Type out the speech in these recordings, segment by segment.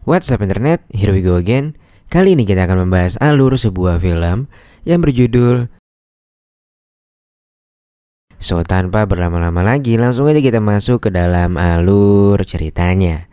What's up internet, here we go again. Kali ini kita akan membahas alur sebuah film yang berjudul So, tanpa berlama-lama lagi, langsung aja kita masuk ke dalam alur ceritanya.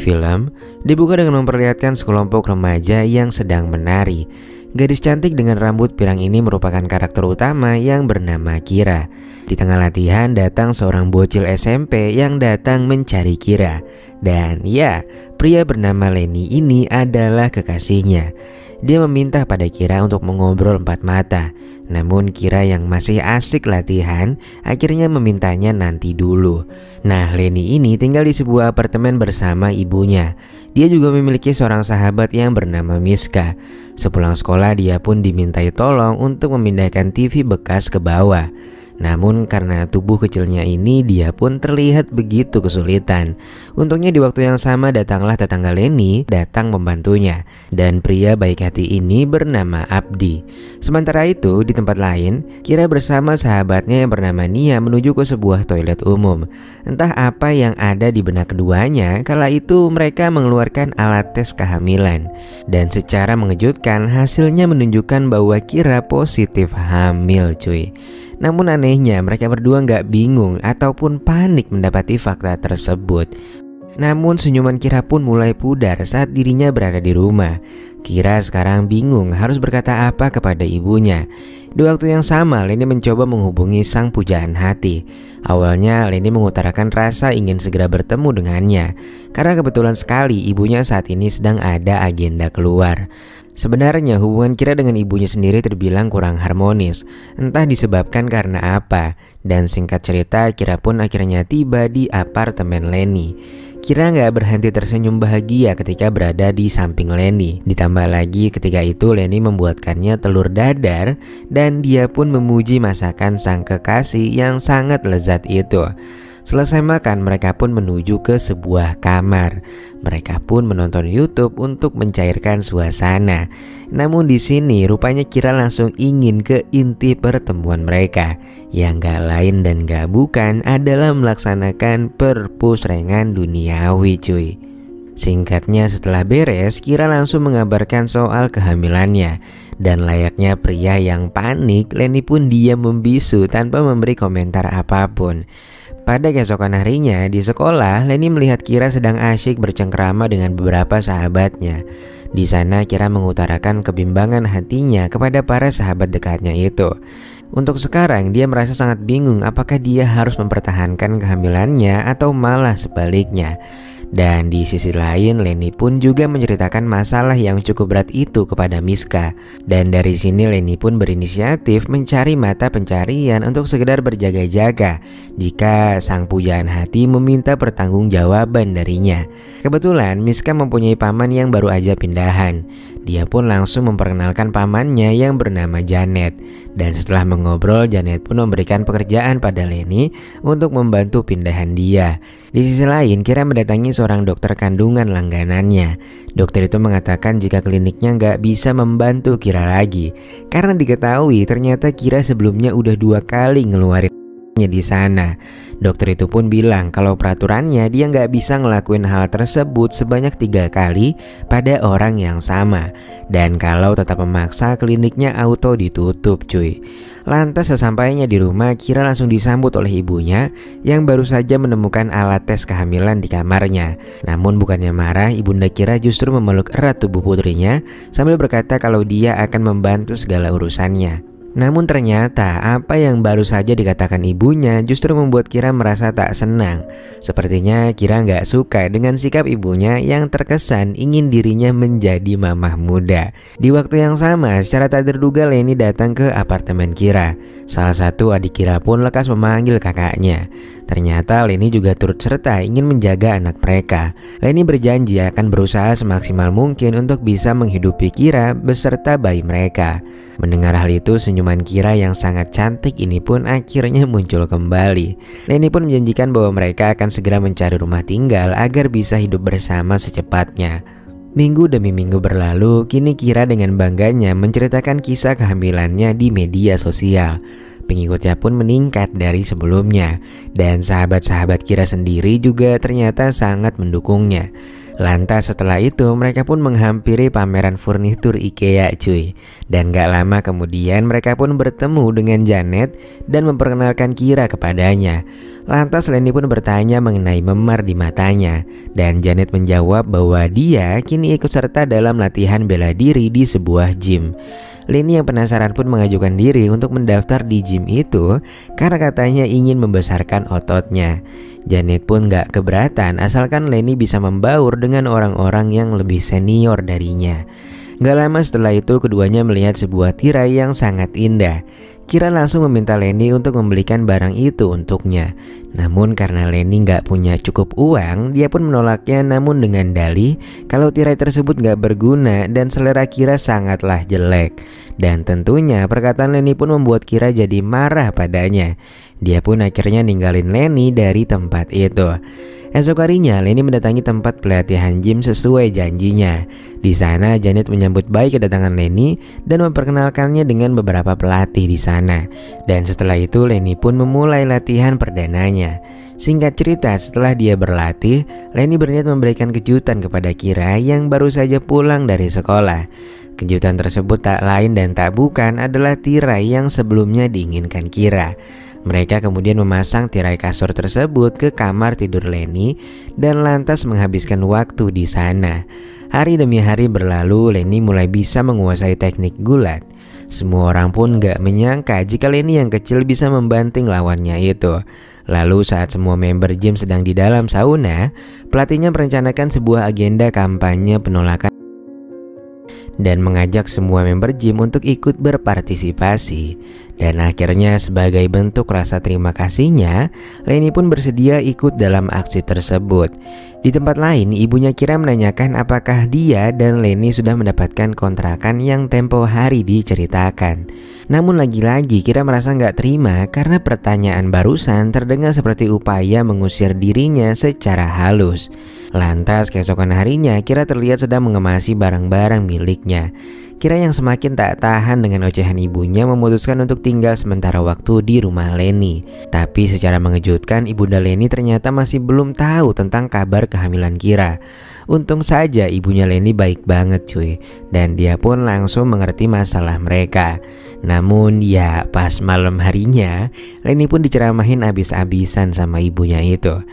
Film dibuka dengan memperlihatkan sekelompok remaja yang sedang menari. Gadis cantik dengan rambut pirang ini merupakan karakter utama yang bernama Kira. Di tengah latihan datang seorang bocil SMP yang datang mencari Kira. Dan ya, pria bernama Lenny ini adalah kekasihnya. Dia meminta pada Kira untuk mengobrol empat mata. Namun Kira yang masih asik latihan akhirnya memintanya nanti dulu. Nah, Lenny ini tinggal di sebuah apartemen bersama ibunya. Dia juga memiliki seorang sahabat yang bernama Miska. Sepulang sekolah dia pun dimintai tolong untuk memindahkan TV bekas ke bawah. Namun karena tubuh kecilnya ini dia pun terlihat begitu kesulitan. Untungnya di waktu yang sama datanglah tetangga Lenny datang membantunya. Dan pria baik hati ini bernama Abdi. Sementara itu di tempat lain, Kira bersama sahabatnya yang bernama Nia menuju ke sebuah toilet umum. Entah apa yang ada di benak keduanya, kala itu mereka mengeluarkan alat tes kehamilan. Dan secara mengejutkan hasilnya menunjukkan bahwa Kira positif hamil cuy. Namun anehnya mereka berdua nggak bingung ataupun panik mendapati fakta tersebut. Namun senyuman Kira pun mulai pudar saat dirinya berada di rumah. Kira sekarang bingung harus berkata apa kepada ibunya. Di waktu yang sama Lenny mencoba menghubungi sang pujaan hati. Awalnya Lenny mengutarakan rasa ingin segera bertemu dengannya, karena kebetulan sekali ibunya saat ini sedang ada agenda keluar. Sebenarnya hubungan Kira dengan ibunya sendiri terbilang kurang harmonis, entah disebabkan karena apa. Dan singkat cerita Kira pun akhirnya tiba di apartemen Lenny. Kira nggak berhenti tersenyum bahagia ketika berada di samping Lenny. Ditambah lagi ketika itu Lenny membuatkannya telur dadar dan dia pun memuji masakan sang kekasih yang sangat lezat itu. Selesai makan mereka pun menuju ke sebuah kamar. Mereka pun menonton YouTube untuk mencairkan suasana. Namun di sini rupanya Kira langsung ingin ke inti pertemuan mereka, yang gak lain dan gak bukan adalah melaksanakan perpusrengan duniawi cuy. Singkatnya setelah beres, Kira langsung mengabarkan soal kehamilannya. Dan layaknya pria yang panik, Lenny pun diam membisu tanpa memberi komentar apapun. Pada keesokan harinya di sekolah, Lenny melihat Kira sedang asyik bercengkrama dengan beberapa sahabatnya. Di sana Kira mengutarakan kebimbangan hatinya kepada para sahabat dekatnya itu. Untuk sekarang dia merasa sangat bingung apakah dia harus mempertahankan kehamilannya atau malah sebaliknya. Dan di sisi lain Lenny pun juga menceritakan masalah yang cukup berat itu kepada Miska. Dan dari sini Lenny pun berinisiatif mencari mata pencarian untuk sekedar berjaga-jaga jika sang pujaan hati meminta pertanggungjawaban darinya. Kebetulan Miska mempunyai paman yang baru aja pindahan. Dia pun langsung memperkenalkan pamannya yang bernama Janet. Dan setelah mengobrol, Janet pun memberikan pekerjaan pada Lenny untuk membantu pindahan dia. Di sisi lain, Kira mendatangi seorang dokter kandungan langganannya. Dokter itu mengatakan jika kliniknya nggak bisa membantu Kira lagi, karena diketahui ternyata Kira sebelumnya udah 2 kali ngeluarin di sana. Dokter itu pun bilang kalau peraturannya dia nggak bisa ngelakuin hal tersebut sebanyak 3 kali pada orang yang sama. Dan kalau tetap memaksa kliniknya auto ditutup cuy. Lantas sesampainya di rumah, Kira langsung disambut oleh ibunya yang baru saja menemukan alat tes kehamilan di kamarnya. Namun bukannya marah, ibunda Kira justru memeluk erat tubuh putrinya sambil berkata kalau dia akan membantu segala urusannya. Namun ternyata apa yang baru saja dikatakan ibunya justru membuat Kira merasa tak senang. Sepertinya Kira nggak suka dengan sikap ibunya yang terkesan ingin dirinya menjadi mamah muda. Di waktu yang sama, secara tak terduga Lenny datang ke apartemen Kira. Salah satu adik Kira pun lekas memanggil kakaknya. Ternyata Lenny juga turut serta ingin menjaga anak mereka. Lenny berjanji akan berusaha semaksimal mungkin untuk bisa menghidupi Kira beserta bayi mereka. Mendengar hal itu, senyuman Kira yang sangat cantik ini pun akhirnya muncul kembali. Lenny pun menjanjikan bahwa mereka akan segera mencari rumah tinggal agar bisa hidup bersama secepatnya. Minggu demi minggu berlalu, kini Kira dengan bangganya menceritakan kisah kehamilannya di media sosial. Pengikutnya pun meningkat dari sebelumnya, dan sahabat-sahabat Kira sendiri juga ternyata sangat mendukungnya. Lantas setelah itu mereka pun menghampiri pameran furnitur IKEA cuy. Dan gak lama kemudian mereka pun bertemu dengan Janet dan memperkenalkan Kira kepadanya. Lantas Leni pun bertanya mengenai memar di matanya, dan Janet menjawab bahwa dia kini ikut serta dalam latihan bela diri di sebuah gym. Leni yang penasaran pun mengajukan diri untuk mendaftar di gym itu karena katanya ingin membesarkan ototnya. Janet pun gak keberatan asalkan Leni bisa membaur dengan orang-orang yang lebih senior darinya. Gak lama setelah itu keduanya melihat sebuah tirai yang sangat indah. Kira langsung meminta Leni untuk membelikan barang itu untuknya. Namun karena Leni gak punya cukup uang, dia pun menolaknya, namun dengan dalih kalau tirai tersebut gak berguna dan selera Kira sangatlah jelek. Dan tentunya perkataan Leni pun membuat Kira jadi marah padanya. Dia pun akhirnya ninggalin Leni dari tempat itu. Esok harinya Leni mendatangi tempat pelatihan gym sesuai janjinya. Di sana Janet menyambut baik kedatangan Leni dan memperkenalkannya dengan beberapa pelatih di sana. Dan setelah itu Leni pun memulai latihan perdananya. Singkat cerita, setelah dia berlatih, Leni berniat memberikan kejutan kepada Kira yang baru saja pulang dari sekolah. Kejutan tersebut tak lain dan tak bukan adalah tirai yang sebelumnya diinginkan Kira. Mereka kemudian memasang tirai kasur tersebut ke kamar tidur Leni dan lantas menghabiskan waktu di sana. Hari demi hari berlalu, Leni mulai bisa menguasai teknik gulat. Semua orang pun gak menyangka jika Leni yang kecil bisa membanting lawannya itu. Lalu saat semua member gym sedang di dalam sauna, pelatihnya merencanakan sebuah agenda kampanye penolakan dan mengajak semua member gym untuk ikut berpartisipasi. Dan akhirnya sebagai bentuk rasa terima kasihnya, Leni pun bersedia ikut dalam aksi tersebut. Di tempat lain, ibunya Kira menanyakan apakah dia dan Leni sudah mendapatkan kontrakan yang tempo hari diceritakan. Namun lagi-lagi Kira merasa nggak terima karena pertanyaan barusan terdengar seperti upaya mengusir dirinya secara halus. Lantas keesokan harinya Kira terlihat sedang mengemasi barang-barang miliknya. Kira yang semakin tak tahan dengan ocehan ibunya memutuskan untuk tinggal sementara waktu di rumah Leni. Tapi secara mengejutkan ibunda Leni ternyata masih belum tahu tentang kabar kehamilan Kira. Untung saja ibunya Leni baik banget cuy, dan dia pun langsung mengerti masalah mereka. Namun ya pas malam harinya Leni pun diceramahin abis-abisan sama ibunya itu.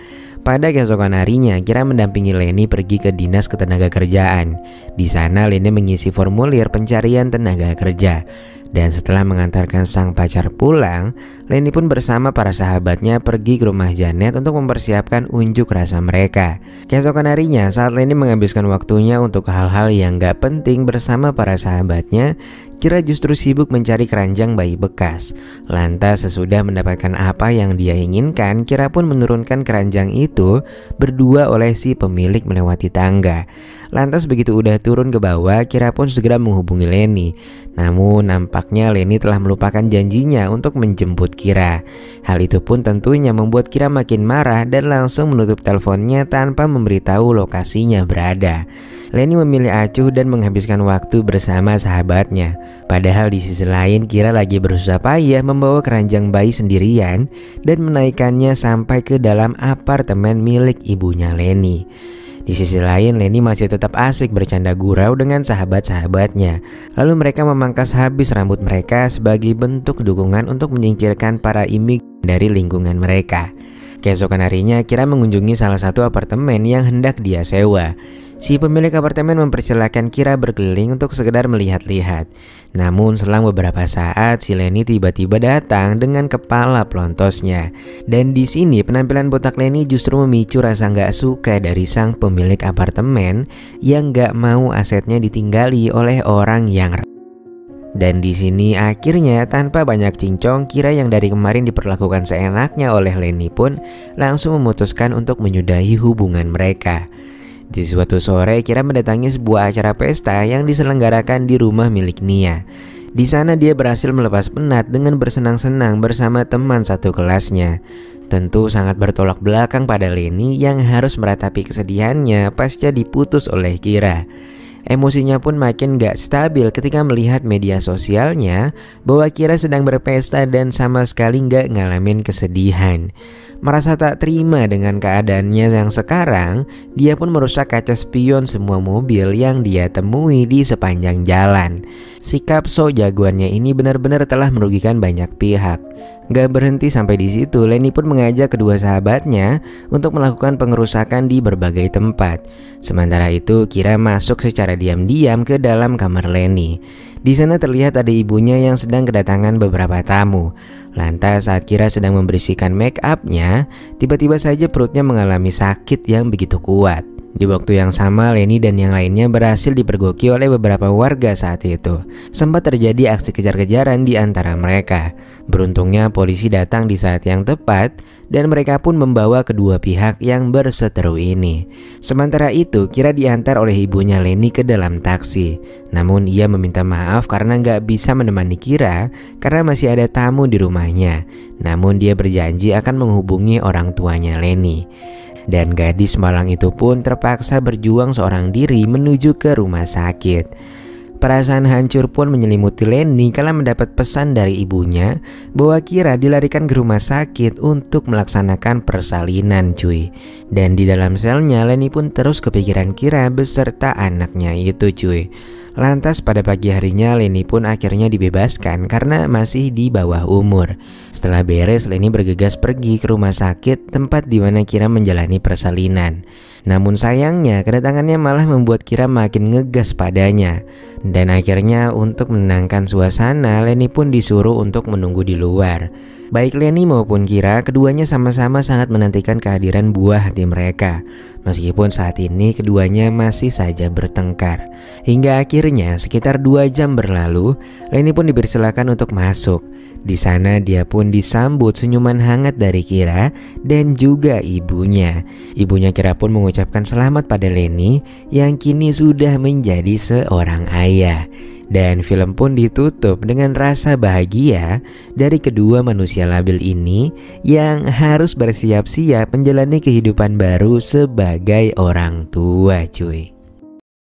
Pada keesokan harinya, Kira mendampingi Leni pergi ke dinas ketenagakerjaan. Di sana Leni mengisi formulir pencarian tenaga kerja. Dan setelah mengantarkan sang pacar pulang, Leni pun bersama para sahabatnya pergi ke rumah Janet untuk mempersiapkan unjuk rasa mereka. Keesokan harinya, saat Leni menghabiskan waktunya untuk hal-hal yang gak penting bersama para sahabatnya, Kira justru sibuk mencari keranjang bayi bekas. Lantas sesudah mendapatkan apa yang dia inginkan, Kira pun menurunkan keranjang itu berdua oleh si pemilik melewati tangga. Lantas begitu udah turun ke bawah, Kira pun segera menghubungi Leni. Namun nampaknya Leni telah melupakan janjinya untuk menjemput Kira. Hal itu pun tentunya membuat Kira makin marah dan langsung menutup teleponnya tanpa memberitahu lokasinya berada. Leni memilih acuh dan menghabiskan waktu bersama sahabatnya. Padahal di sisi lain Kira lagi berusaha payah membawa keranjang bayi sendirian dan menaikkannya sampai ke dalam apartemen milik ibunya Leni. Di sisi lain Leni masih tetap asik bercanda gurau dengan sahabat-sahabatnya. Lalu mereka memangkas habis rambut mereka sebagai bentuk dukungan untuk menyingkirkan para imigran dari lingkungan mereka. Keesokan harinya Kira mengunjungi salah satu apartemen yang hendak dia sewa. Si pemilik apartemen mempersilahkan Kira berkeliling untuk sekedar melihat-lihat. Namun selang beberapa saat si Leni tiba-tiba datang dengan kepala pelontosnya. Dan di sini penampilan botak Leni justru memicu rasa nggak suka dari sang pemilik apartemen yang nggak mau asetnya ditinggali oleh orang yang. Dan di sini akhirnya tanpa banyak cincong, Kira yang dari kemarin diperlakukan seenaknya oleh Leni pun langsung memutuskan untuk menyudahi hubungan mereka. Di suatu sore Kira mendatangi sebuah acara pesta yang diselenggarakan di rumah milik Nia. Di sana dia berhasil melepas penat dengan bersenang-senang bersama teman satu kelasnya. Tentu sangat bertolak belakang pada Leni yang harus meratapi kesedihannya pasca diputus oleh Kira. Emosinya pun makin gak stabil ketika melihat media sosialnya bahwa Kira sedang berpesta dan sama sekali gak ngalamin kesedihan. Merasa tak terima dengan keadaannya yang sekarang, dia pun merusak kaca spion semua mobil yang dia temui di sepanjang jalan. Sikap sok jagoannya ini benar-benar telah merugikan banyak pihak. Gak berhenti sampai di situ, Leni pun mengajak kedua sahabatnya untuk melakukan pengerusakan di berbagai tempat. Sementara itu, Kira masuk secara diam-diam ke dalam kamar Leni. Di sana terlihat ada ibunya yang sedang kedatangan beberapa tamu. Lantas saat Kira sedang membersihkan make up-nya, tiba-tiba saja perutnya mengalami sakit yang begitu kuat. Di waktu yang sama, Leni dan yang lainnya berhasil dipergoki oleh beberapa warga saat itu. Sempat terjadi aksi kejar-kejaran di antara mereka. Beruntungnya polisi datang di saat yang tepat dan mereka pun membawa kedua pihak yang berseteru ini. Sementara itu, Kira diantar oleh ibunya Leni ke dalam taksi. Namun ia meminta maaf karena nggak bisa menemani Kira karena masih ada tamu di rumahnya. Namun dia berjanji akan menghubungi orang tuanya Leni. Dan gadis malang itu pun terpaksa berjuang seorang diri menuju ke rumah sakit. Perasaan hancur pun menyelimuti Leni kala mendapat pesan dari ibunya bahwa Kira dilarikan ke rumah sakit untuk melaksanakan persalinan cuy. Dan di dalam selnya Leni pun terus kepikiran Kira beserta anaknya itu cuy. Lantas pada pagi harinya Leni pun akhirnya dibebaskan karena masih di bawah umur. Setelah beres, Leni bergegas pergi ke rumah sakit tempat di mana Kira menjalani persalinan. Namun sayangnya kedatangannya malah membuat Kira makin ngegas padanya. Dan akhirnya untuk menenangkan suasana, Leni pun disuruh untuk menunggu di luar. Baik Leni maupun Kira, keduanya sama-sama sangat menantikan kehadiran buah hati mereka. Meskipun saat ini keduanya masih saja bertengkar. Hingga akhirnya sekitar 2 jam berlalu, Leni pun dipersilakan untuk masuk. Di sana dia pun disambut senyuman hangat dari Kira dan juga ibunya. Ibunya Kira pun mengucapkan selamat pada Leni yang kini sudah menjadi seorang ayah. Dan film pun ditutup dengan rasa bahagia dari kedua manusia labil ini yang harus bersiap-siap menjalani kehidupan baru sebagai orang tua cuy.